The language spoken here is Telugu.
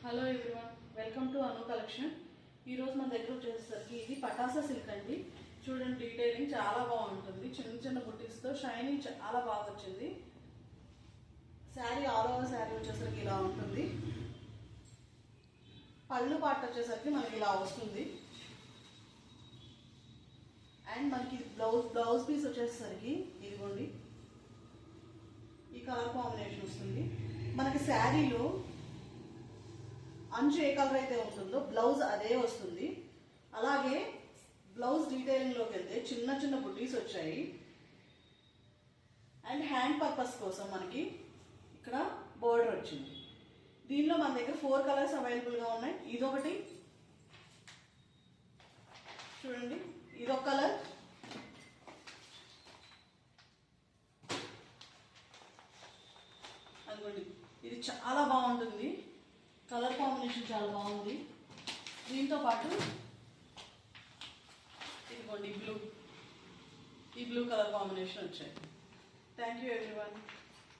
Hello everyone, welcome to Anu collection. ఈరోజు మన దగ్గర వచ్చేసరికి ఇది పటాసా సిల్క్ అండి. చూడండి, డీటెయిలింగ్ చాలా బాగుంటుంది. చిన్న చిన్న బుట్టీస్తో షైనింగ్ చాలా బాగా వచ్చింది. శారీ ఆల్ ఓవర్ శారీ వచ్చేసరికి ఇలా ఉంటుంది. పళ్ళు పాట వచ్చేసరికి మనకి ఇలా వస్తుంది. అండ్ మనకి బ్లౌజ్ పీస్ వచ్చేసరికి ఇదిగోండి ఈ కలర్ కాంబినేషన్ వస్తుంది. మనకి శారీలో అంచు ఏ కలర్ అయితే ఉంటుందో బ్లౌజ్ అదే వస్తుంది. అలాగే బ్లౌజ్ డీటెయిలింగ్లోకి వెళ్తే చిన్న చిన్న బుట్టీస్ వచ్చాయి. అండ్ హ్యాండ్ పర్పస్ కోసం మనకి ఇక్కడ బోర్డర్ వచ్చింది. దీనిలో మన దగ్గర 4 కలర్స్ అవైలబుల్గా ఉన్నాయి. ఇదొకటి చూడండి, ఇదొక కలర్, అనుకోండి ఇది చాలా బాగుంటుంది. కలర్ కాంబినేషన్ చాలా బాగుంది. దీంతో పాటు ఇదిగోండి ఈ బ్లూ కలర్ కాంబినేషన్ వచ్చాయి. Thank you everyone.